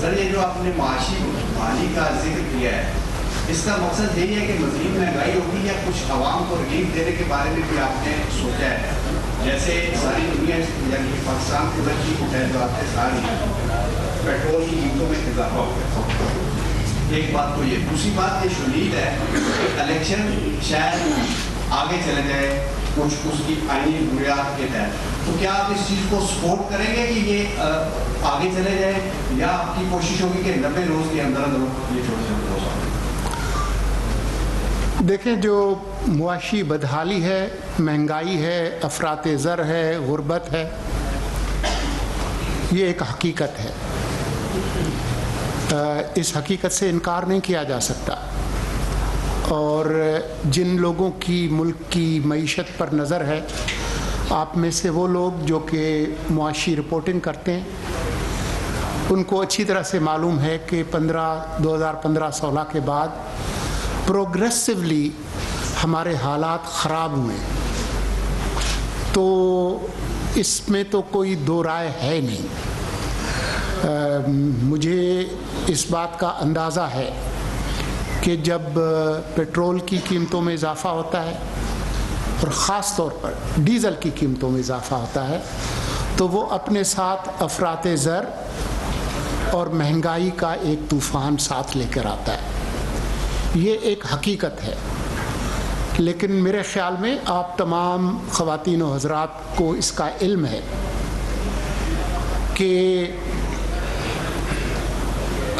سر یہ جو آپ نے معاشی بحالی کا ذکر کیا ہے، اس کا مقصد یہی ہے کہ مزید مہنگائی ہوگی یا کچھ عوام کو ریلیف دینے کے بارے میں بھی آپ نے سوچا ہے؟ جیسے ساری دنیا یعنی پاکستان کی وجہ کی تحریرات ساری پیٹرول کی قیمتوں میں اضافہ ہو گیا. ایک بات تو یہ، دوسری بات یہ شدید ہے کہ الیکشن شاید آگے چلے جائے کچھ اس کی آئینی بنیاد کے تحت، تو کیا آپ اس چیز کو سپورٹ کریں گے کہ یہ آگے چلے جائے، یا آپ کی کوشش ہوگی کہ 90 روز کے اندر اندر یہ چھوٹے چھوٹے روز آئیں؟ دیکھیں، جو معاشی بدحالی ہے، مہنگائی ہے، افراط زر ہے، غربت ہے، یہ ایک حقیقت ہے. اس حقیقت سے انکار نہیں کیا جا سکتا، اور جن لوگوں کی ملک کی معیشت پر نظر ہے، آپ میں سے وہ لوگ جو کہ معاشی رپورٹنگ کرتے ہیں، ان کو اچھی طرح سے معلوم ہے کہ 2015-16 کے بعد پروگریسولی ہمارے حالات خراب ہوئے. تو اس میں تو کوئی دو رائے ہے نہیں. مجھے اس بات کا اندازہ ہے کہ جب پیٹرول کی قیمتوں میں اضافہ ہوتا ہے اور خاص طور پر ڈیزل کی قیمتوں میں اضافہ ہوتا ہے، تو وہ اپنے ساتھ افراط زر اور مہنگائی کا ایک طوفان ساتھ لے کر آتا ہے. یہ ایک حقیقت ہے. لیکن میرے خیال میں آپ تمام خواتین و حضرات کو اس کا علم ہے کہ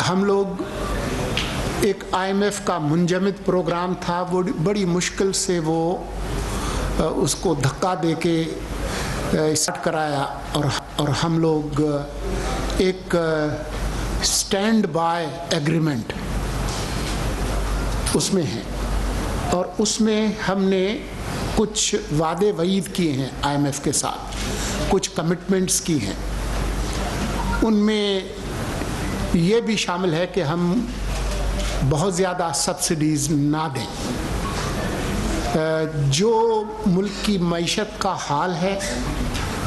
ہم لوگ ایک IMF کا منجمد پروگرام تھا، وہ بڑی مشکل سے وہ اس کو دھکا دے کے اسٹارٹ کرایا، اور ہم لوگ ایک اسٹینڈ بائی ایگریمنٹ اس میں ہیں، اور اس میں ہم نے کچھ وعدے وعید کیے ہیں IMF کے ساتھ، کچھ کمٹمنٹس کی ہیں. ان میں یہ بھی شامل ہے کہ ہم بہت زیادہ سبسڈیز نہ دیں. جو ملک کی معیشت کا حال ہے،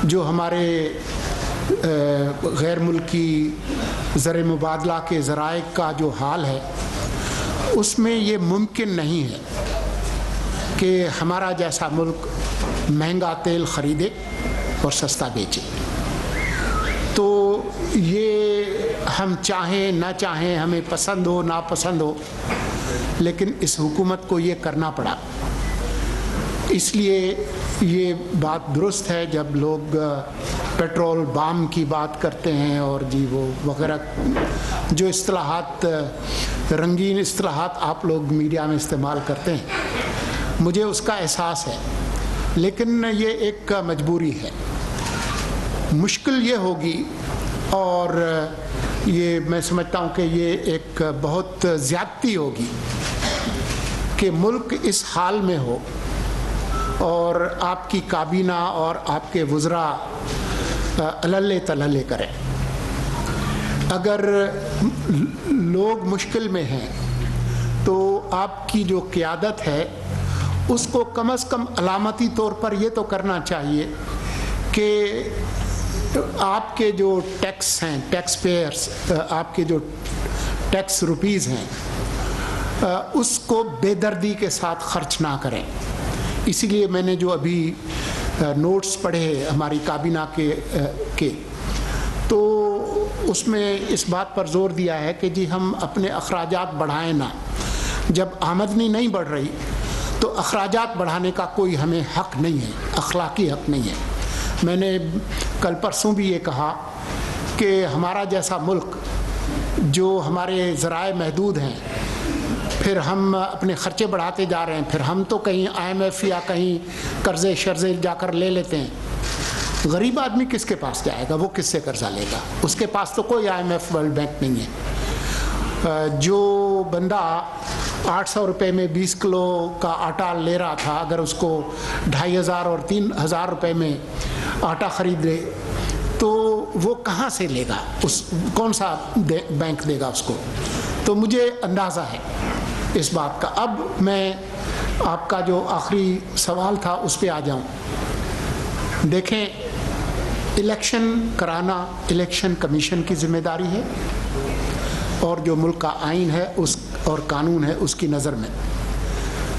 جو ہمارے غیر ملکی زر مبادلہ کے ذرائع کا جو حال ہے، اس میں یہ ممکن نہیں ہے کہ ہمارا جیسا ملک مہنگا تیل خریدے اور سستا بیچے. تو یہ ہم چاہیں نہ چاہیں، ہمیں پسند ہو ناپسند ہو، لیکن اس حکومت کو یہ کرنا پڑا. اس لیے یہ بات درست ہے جب لوگ پیٹرول بام کی بات کرتے ہیں اور جی وہ وغیرہ جو اصطلاحات، رنگین اصطلاحات آپ لوگ میڈیا میں استعمال کرتے ہیں، مجھے اس کا احساس ہے. لیکن یہ ایک مجبوری ہے. مشکل یہ ہوگی، اور یہ میں سمجھتا ہوں کہ یہ ایک بہت زیادتی ہوگی کہ ملک اس حال میں ہو اور آپ کی کابینہ اور آپ کے وزراء اللے تللے کریں. اگر لوگ مشکل میں ہیں تو آپ کی جو قیادت ہے اس کو کم از کم علامتی طور پر یہ تو کرنا چاہیے کہ آپ کے جو ٹیکس ہیں، ٹیکس پیئرس، آپ کے جو ٹیکس روپیز ہیں، اس کو بے دردی کے ساتھ خرچ نہ کریں. اسی لیے میں نے جو ابھی نوٹس پڑھے ہماری کابینہ کے تو اس میں اس بات پر زور دیا ہے کہ جی ہم اپنے اخراجات بڑھائیں نہ. جب آمدنی نہیں بڑھ رہی تو اخراجات بڑھانے کا کوئی ہمیں حق نہیں ہے، اخلاقی حق نہیں ہے. میں نے کل پرسوں بھی یہ کہا کہ ہمارا جیسا ملک جو ہمارے ذرائع محدود ہیں، پھر ہم اپنے خرچے بڑھاتے جا رہے ہیں، پھر ہم تو کہیں IMF یا کہیں قرضے شرزے جا کر لے لیتے ہیں. غریب آدمی کس کے پاس جائے گا؟ وہ کس سے قرضہ لے گا؟ اس کے پاس تو کوئی IMF ورلڈ بینک نہیں ہے. جو بندہ 800 روپے میں 20 کلو کا آٹا لے رہا تھا، اگر اس کو 2500 اور 3000 روپے میں آٹا خرید لے تو وہ کہاں سے لے گا؟ کون سا بینک دے گا اس کو؟ تو مجھے اندازہ ہے اس بات کا. اب میں آپ کا جو آخری سوال تھا اس پہ آ جاؤں. دیکھیں، इलेक्शन कराना इलेक्शन कमीशन की जिम्मेदारी है और जो मुल्क का आइन है उस और कानून है उसकी नज़र में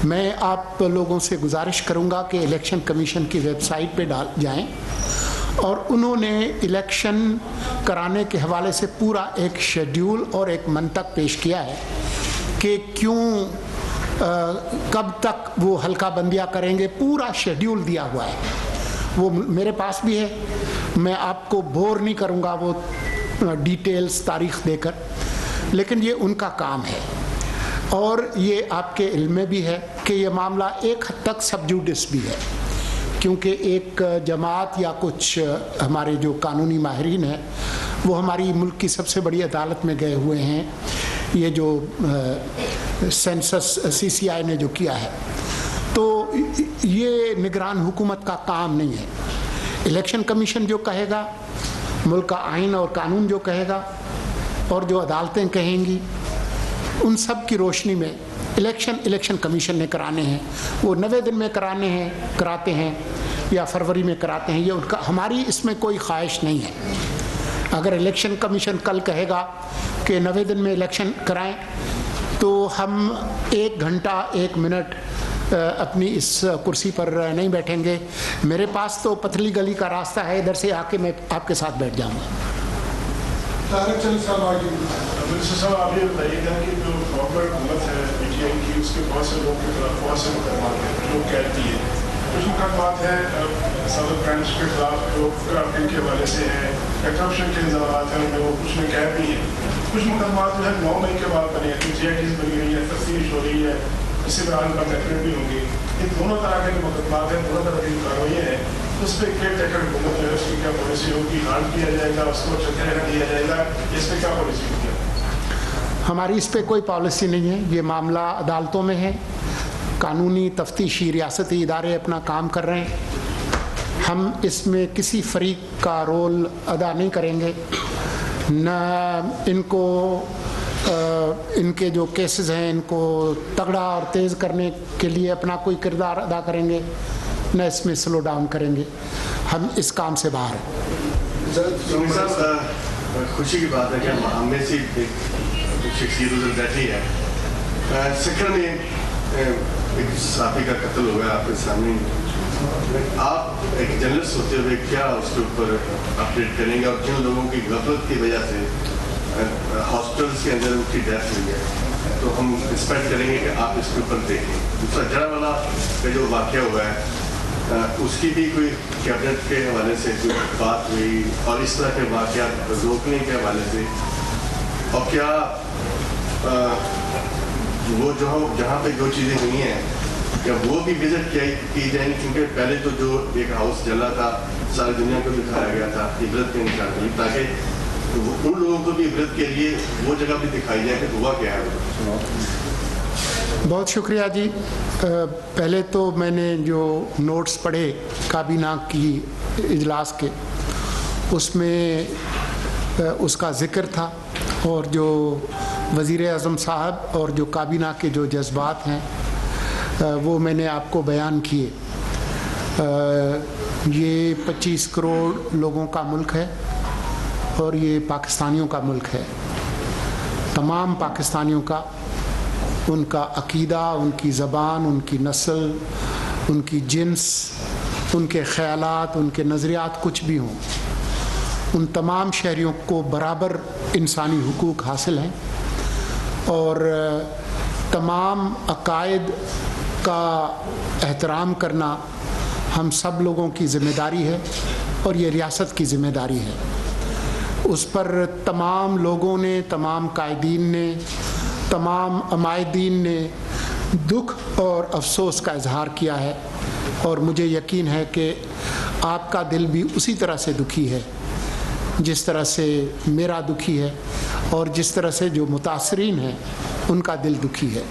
मैं आप लोगों से गुजारिश करूंगा कि इलेक्शन कमीशन की वेबसाइट पे जाएं और उन्होंने इलेक्शन कराने के हवाले से पूरा एक शेड्यूल और एक मंतक पेश किया है कि क्यों कब तक वो हल्का बंदियाँ करेंगे, पूरा शेड्यूल दिया हुआ है, वो मेरे पास भी है। मैं आपको बोर नहीं करूंगा वो डिटेल्स तारीख देकर, लेकिन ये उनका काम है और ये आपके इल्म में भी है कि ये मामला एक हद तक सब जुडिस भी है, क्योंकि एक जमात या कुछ हमारे जो कानूनी माहिरीन हैं वो हमारी मुल्क की सबसे बड़ी अदालत में गए हुए हैं। ये जो सेंसस CCI ने जो किया है, तो ये निगरान हुकूमत का काम नहीं है। इलेक्शन कमीशन जो कहेगा, मुल्क का आइन और कानून जो कहेगा और जो अदालतें कहेंगी, उन सब की रोशनी में इलेक्शन कमीशन ने कराने हैं। वो 90 दिन में कराते हैं या फरवरी में कराते हैं, ये उनका, हमारी इसमें कोई ख्वाहिश नहीं है। अगर इलेक्शन कमीशन कल कहेगा कि 90 दिन में इलेक्शन कराएं, तो हम 1 घंटा 1 मिनट अपनी इस कुर्सी पर नहीं बैठेंगे। मेरे पास तो पतली गली का रास्ता है, इधर से आके मैं आपके साथ बैठ जाऊंगा। मिनिस्टर साहब, आप ये बताइएगा कि जो गवर्नमेंट हुकूमत है PTI की, उसके बहुत से लोगों के खिलाफ बहुत से मुकदमात हैं जो कहती है। कुछ मुकदमात हैं साबिक प्राइम मिनिस्टर के खिलाफ जो ग्राफ्टिंग के हवाले से हैं या करप्शन के इल्ज़ामात हैं, उनमें वो कुछ में कह भी हैं। कुछ मुकदमात जो है 9 मई के बाद बने हैं, JITs बनी हुई है, तफ्तीश हो रही है, इसी दौरान कंप्लेंट भी होंगी। इन दोनों तरह के मुकदमात हैं, दोनों तरह की कार्रवाइयाँ हैं, उस पर केयर टेकर हुकूमत जो है उसकी क्या पॉलिसी होगी? हाल किया जाएगा, उसको चलते रहने दिया जाएगा, इस पर क्या पॉलिसी होगी? हमारी इस पर कोई पॉलिसी नहीं है। ये मामला अदालतों में है, कानूनी तफ्तीशी रियासती इदारे अपना काम कर रहे हैं। हम इसमें किसी फरीक का रोल अदा नहीं करेंगे, न इनको इनके जो केसेस हैं इनको तगड़ा और तेज़ करने के लिए अपना कोई किरदार अदा करेंगे, न इसमें स्लो डाउन करेंगे। हम इस काम से बाहर हैं। खुशी की बात है कि हम में से एक शख्सियत उधर बैठी है। सिखर में एक साथी का कत्ल हो गया आपके सामने। आप एक जर्नलिस्ट होते हुए क्या उसके ऊपर अपडेट करेंगे, और जिन लोगों की गफलत की वजह से हॉस्पिटल्स के अंदर उनकी डेथ हुई है, तो हम एक्सपेक्ट करेंगे कि आप इसके ऊपर देखें। दूसरा जड़ावाला का जो वाक़या हुआ है, उसकी भी कोई कैबिनेट के हवाले से कोई बात हुई, और इस तरह के वाक़यात रोकने के हवाले से, और क्या वो जहाँ पे जो चीज़ें हुई हैं क्या वो भी विजिट की जाएंगी? क्योंकि पहले तो जो एक हाउस जला था सारी दुनिया को दिखाया गया था इबरत के निशान, ताकि उन लोगों को भी इबरत के लिए वो जगह भी दिखाई जाए कि हुआ क्या है। बहुत शुक्रिया जी। पहले तो मैंने जो नोट्स पढ़े काबीना की इजलास के, उसमें उसका ज़िक्र था, और जो वज़ीर आज़म साहब और जो काबीना के जो जज्बात हैं वो मैंने आपको बयान किए। ये 25 करोड़ लोगों का मुल्क है और ये पाकिस्तानियों का मुल्क है। तमाम पाकिस्तानियों का, उनका अकीदा, उनकी ज़बान, उनकी नस्ल, उनकी जिन्स, उनके ख़यालात, उनके नज़रियात कुछ भी हों, उन तमाम शहरियों को बराबर इंसानी हुकूक हासिल हैं, और तमाम अकायद का एहतराम करना हम सब लोगों की ज़िम्मेदारी है और ये रियासत की ज़िम्मेदारी है। उस पर तमाम लोगों ने, तमाम कायदीन ने, तमाम अमायदीन ने दुख और अफसोस का इजहार किया है, और मुझे यकीन है कि आपका दिल भी उसी तरह से दुखी है जिस तरह से मेरा दुखी है, और जिस तरह से जो मुतासरीन हैं उनका दिल दुखी है।